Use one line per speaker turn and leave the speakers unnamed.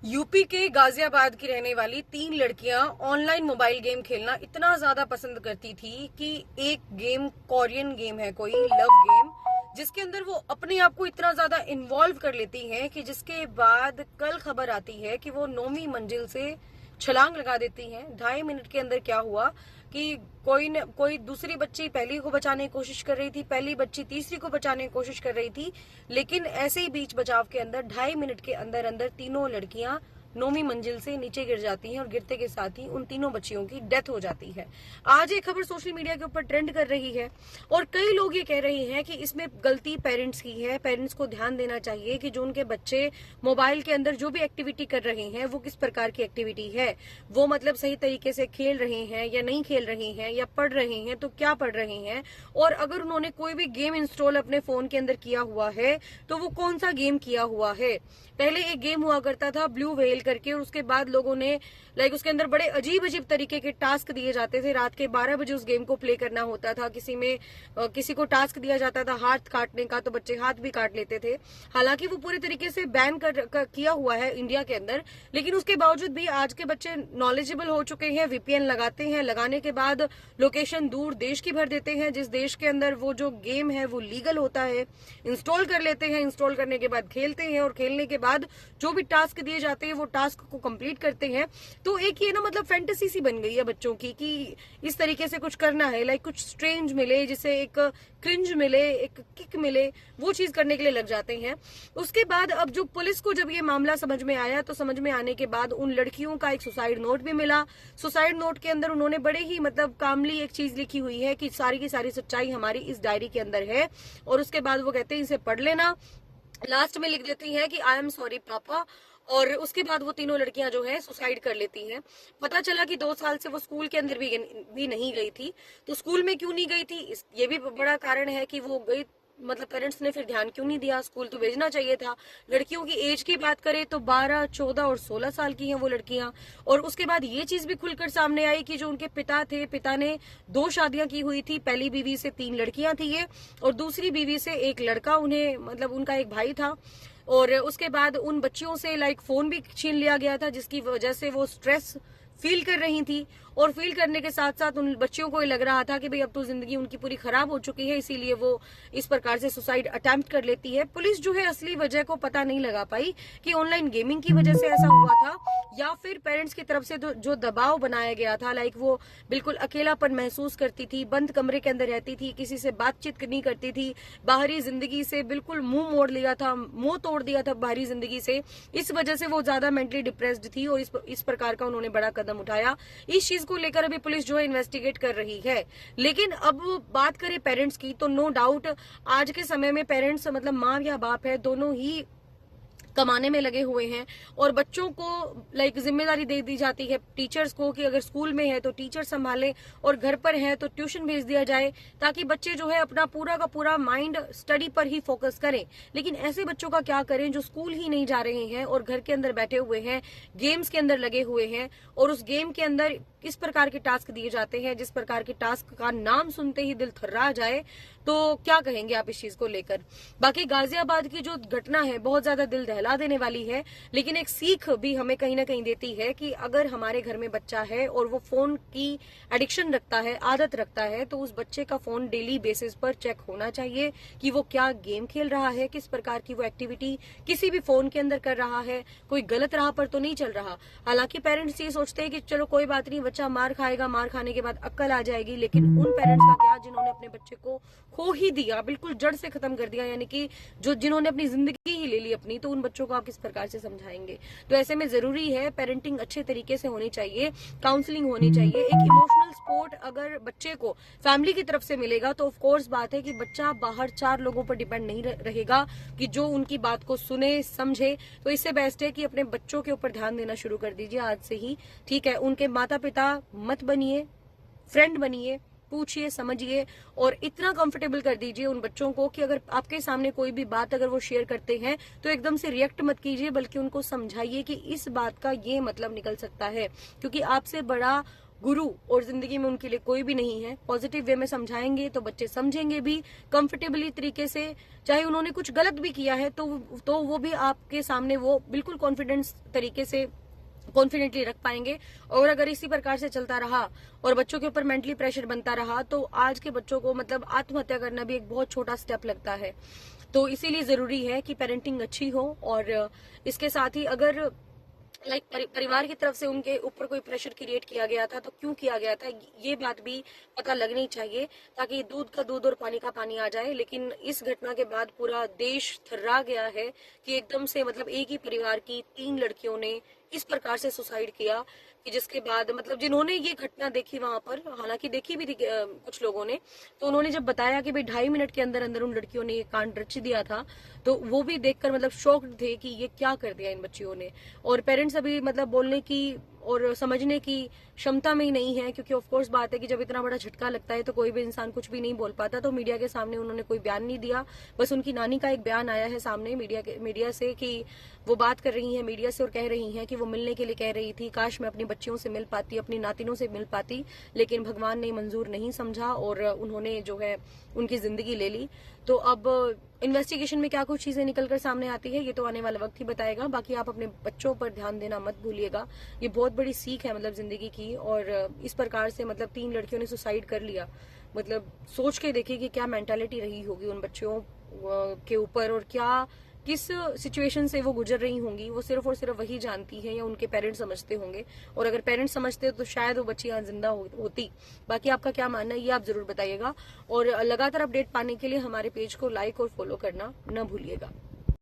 UP के गाजियाबाद की रहने वाली 3 लड़कियां ऑनलाइन मोबाइल गेम खेलना इतना ज्यादा पसंद करती थी कि एक गेम कोरियन गेम है कोई लव गेम, जिसके अंदर वो अपने आप को इतना ज्यादा इन्वॉल्व कर लेती हैं कि जिसके बाद कल खबर आती है कि वो 9वीं मंजिल से छलांग लगा देती हैं। 2.5 मिनट के अंदर क्या हुआ कि कोई दूसरी बच्ची पहली को बचाने की कोशिश कर रही थी, पहली बच्ची तीसरी को बचाने की कोशिश कर रही थी, लेकिन ऐसे ही बीच बचाव के अंदर 2.5 मिनट के अंदर अंदर तीनों लड़कियां 9वीं मंजिल से नीचे गिर जाती हैं और गिरते के साथ ही उन तीनों बच्चियों की डेथ हो जाती है। आज ये खबर सोशल मीडिया के ऊपर ट्रेंड कर रही है और कई लोग ये कह रहे हैं कि इसमें गलती पेरेंट्स की है। पेरेंट्स को ध्यान देना चाहिए कि जो उनके बच्चे मोबाइल के अंदर जो भी एक्टिविटी कर रहे हैं वो किस प्रकार की एक्टिविटी है, वो मतलब सही तरीके से खेल रहे हैं या नहीं खेल रहे हैं, या पढ़ रहे हैं तो क्या पढ़ रहे हैं, और अगर उन्होंने कोई भी गेम इंस्टॉल अपने फोन के अंदर किया हुआ है तो वो कौन सा गेम किया हुआ है। पहले एक गेम हुआ करता था ब्लू व्हेल करके, और उसके बाद लोगों ने उसके अंदर बड़े अजीब अजीब तरीके के टास्क दिए जाते थे। रात के 12 बजे उस गेम को प्ले करना होता था। किसी को टास्क दिया जाता था हाथ काटने का, तो बच्चे हाथ भी काट लेते थे। हालांकि वो पूरे तरीके से बैन किया हुआ है इंडिया के अंदर, लेकिन उसके बावजूद भी आज के बच्चे नॉलेजेबल हो चुके हैं। वीपीएन लगाते हैं, लगाने के बाद लोकेशन दूर देश की भर देते हैं, जिस देश के अंदर वो जो गेम है वो लीगल होता है, इंस्टॉल कर लेते हैं। इंस्टॉल करने के बाद खेलते हैं और खेलने के बाद जो भी टास्क दिए जाते हैं वो टास्क को कंप्लीट करते हैं। तो एक ये ना मतलब फैंटेसी सी बन गई है बच्चों की कि इस तरीके से कुछ करना है, कुछ स्ट्रेंज मिले, जिसे एक क्रिंज मिले, एक किक मिले, वो चीज करने के लिए लग जाते हैं। उसके बाद अब जो पुलिस को जब ये मामला समझ में आया तो समझ में आने के बाद उन लड़कियों का एक सुसाइड नोट भी मिला। सुसाइड नोट के अंदर उन्होंने बड़े ही मतलब कामली एक चीज लिखी हुई है कि सारी की सारी सच्चाई हमारी इस डायरी के अंदर है, और उसके बाद वो कहते हैं इसे पढ़ लेना। लास्ट में लिख देती हैं कि आई एम सॉरी पापा, और उसके बाद वो तीनों लड़कियां जो है सुसाइड कर लेती हैं। पता चला कि 2 साल से वो स्कूल के अंदर भी नहीं गई थी। तो स्कूल में क्यों नहीं गई थी, ये भी बड़ा कारण है कि वो गई, मतलब पेरेंट्स ने फिर ध्यान क्यों नहीं दिया। स्कूल तो भेजना चाहिए था। लड़कियों की एज की बात करें तो 12, 14 और 16 साल की हैं वो लड़कियां। और उसके बाद ये चीज भी खुलकर सामने आई कि जो उनके पिता थे, पिता ने 2 शादियां की हुई थी। पहली बीवी से 3 लड़कियां थी ये, और दूसरी बीवी से एक लड़का, उन्हें मतलब उनका एक भाई था। और उसके बाद उन बच्चियों से फोन भी छीन लिया गया था, जिसकी वजह से वो स्ट्रेस फील कर रही थी। और फील करने के साथ साथ उन बच्चियों को ये लग रहा था कि भाई अब तो जिंदगी उनकी पूरी खराब हो चुकी है, इसीलिए वो इस प्रकार से सुसाइड अटेम्प्ट कर लेती है। पुलिस जो है असली वजह को पता नहीं लगा पाई कि ऑनलाइन गेमिंग की वजह से ऐसा हुआ था या फिर पेरेंट्स की तरफ से जो दबाव बनाया गया था। वो बिल्कुल अकेलापन महसूस करती थी, बंद कमरे के अंदर रहती थी, किसी से बातचीत नहीं करती थी, बाहरी जिंदगी से बिल्कुल मुंह मोड़ लिया था, मुंह तोड़ दिया था बाहरी जिंदगी से। इस वजह से वो ज्यादा मेंटली डिप्रेस्ड थी और इस प्रकार का उन्होंने बड़ा कदम उठाया। इस चीज को लेकर अभी पुलिस जो है इन्वेस्टिगेट कर रही है। लेकिन अब बात करें पेरेंट्स की तो नो डाउट आज के समय में पेरेंट्स मतलब माँ या बाप है, दोनों ही कमाने में लगे हुए हैं, और बच्चों को जिम्मेदारी दे दी जाती है टीचर्स को कि अगर स्कूल में है तो टीचर संभाले और घर पर है तो ट्यूशन भेज दिया जाए, ताकि बच्चे जो है अपना पूरा का पूरा माइंड स्टडी पर ही फोकस करें। लेकिन ऐसे बच्चों का क्या करें जो स्कूल ही नहीं जा रहे हैं और घर के अंदर बैठे हुए हैं, गेम्स के अंदर लगे हुए हैं, और उस गेम के अंदर किस प्रकार के टास्क दिए जाते हैं, जिस प्रकार के टास्क का नाम सुनते ही दिल थर्रा जाए। तो क्या कहेंगे आप इस चीज को लेकर। बाकी गाजियाबाद की जो घटना है बहुत ज्यादा दिल दहला देने वाली है, लेकिन एक सीख भी हमें कहीं ना कहीं देती है कि अगर हमारे घर में बच्चा है और वो फोन की एडिक्शन रखता है, आदत रखता है, तो उस बच्चे का फोन डेली बेसिस पर चेक होना चाहिए कि वो क्या गेम खेल रहा है, किस प्रकार की वो एक्टिविटी किसी भी फोन के अंदर कर रहा है, कोई गलत राह पर तो नहीं चल रहा। हालांकि पेरेंट्स ये सोचते हैं कि चलो कोई बात नहीं, बच्चा मार खाएगा, मार खाने के बाद अक्ल आ जाएगी, लेकिन उन पेरेंट्स का क्या जिन्होंने अपने बच्चे को खो ही दिया, बिल्कुल जड़ से खत्म कर दिया, यानी कि जिन्होंने अपनी जिंदगी ही ले ली अपनी, तो उन बच्चों को आप किस प्रकार से समझाएंगे। तो ऐसे में जरूरी है पेरेंटिंग अच्छे तरीके से होनी चाहिए, काउंसलिंग होनी चाहिए। एक इमोशनल सपोर्ट अगर बच्चे को फैमिली की तरफ से मिलेगा तो ऑफ कोर्स बात है कि बच्चा बाहर 4 लोगों पर डिपेंड नहीं रहेगा कि जो उनकी बात को सुने समझे। तो इससे बेस्ट है कि अपने बच्चों के ऊपर ध्यान देना शुरू कर दीजिए आज से ही, ठीक है। उनके माता पिता मत बनिए, फ्रेंड बनिए, पूछिए, समझिए, और इतना कंफर्टेबल कर दीजिए उन बच्चों को कि अगर आपके सामने कोई भी बात अगर वो शेयर करते हैं तो एकदम से रिएक्ट मत कीजिए, बल्कि उनको समझाइए कि इस बात का ये मतलब निकल सकता है, क्योंकि आपसे बड़ा गुरु और जिंदगी में उनके लिए कोई भी नहीं है। पॉजिटिव वे में समझाएंगे तो बच्चे समझेंगे भी कंफर्टेबली तरीके से। चाहे उन्होंने कुछ गलत भी किया है तो वो भी आपके सामने वो बिल्कुल कॉन्फिडेंस तरीके से कॉन्फिडेंटली रख पाएंगे। और अगर इसी प्रकार से चलता रहा और बच्चों के ऊपर मेंटली प्रेशर बनता रहा तो आज के बच्चों को मतलब आत्महत्या करना भी एक बहुत छोटा स्टेप लगता है। तो इसीलिए जरूरी है कि पेरेंटिंग अच्छी हो। और इसके साथ ही अगर परिवार की तरफ से उनके ऊपर कोई प्रेशर क्रिएट किया गया था तो क्यों किया गया था, ये बात भी पता लगनी चाहिए, ताकि दूध का दूध और पानी का पानी आ जाए। लेकिन इस घटना के बाद पूरा देश थर्रा गया है कि एकदम से मतलब एक ही परिवार की 3 लड़कियों ने इस प्रकार से सुसाइड किया कि जिसके बाद मतलब जिन्होंने ये घटना देखी वहां पर, हालांकि देखी भी थी कुछ लोगों ने, तो उन्होंने जब बताया कि भाई 2.5 मिनट के अंदर अंदर उन लड़कियों ने ये कांड रच दिया था, तो वो भी देखकर मतलब शॉक्ड थे कि ये क्या कर दिया इन बच्चियों ने। और पेरेंट्स अभी मतलब बोलने की और समझने की क्षमता में ही नहीं है, क्योंकि ऑफ कोर्स बात है कि जब इतना बड़ा झटका लगता है तो कोई भी इंसान कुछ भी नहीं बोल पाता। तो मीडिया के सामने उन्होंने कोई बयान नहीं दिया, बस उनकी नानी का एक बयान आया है सामने मीडिया से कि वो बात कर रही हैं मीडिया से और कह रही हैं कि वो मिलने के लिए कह रही थी, काश मैं अपनी बच्चियों से मिल पाती, अपनी नातिनों से मिल पाती, लेकिन भगवान ने मंजूर नहीं समझा और उन्होंने जो है उनकी जिंदगी ले ली। तो अब इन्वेस्टिगेशन में क्या कुछ चीजें निकलकर सामने आती है ये तो आने वाला वक्त ही बताएगा। बाकी आप अपने बच्चों पर ध्यान देना मत भूलिएगा, ये बहुत बड़ी सीख है मतलब जिंदगी की। और इस प्रकार से मतलब 3 लड़कियों ने सुसाइड कर लिया, मतलब सोच के देखिए कि क्या मेंटालिटी रही होगी उन बच्चियों के ऊपर और क्या किस सिचुएशन से वो गुजर रही होंगी, वो सिर्फ और सिर्फ वही जानती है या उनके पेरेंट्स समझते होंगे। और अगर पेरेंट्स समझते तो शायद वो बच्ची यहाँ जिंदा होती। बाकी आपका क्या मानना है ये आप जरूर बताइएगा, और लगातार अपडेट पाने के लिए हमारे पेज को लाइक और फॉलो करना न भूलिएगा।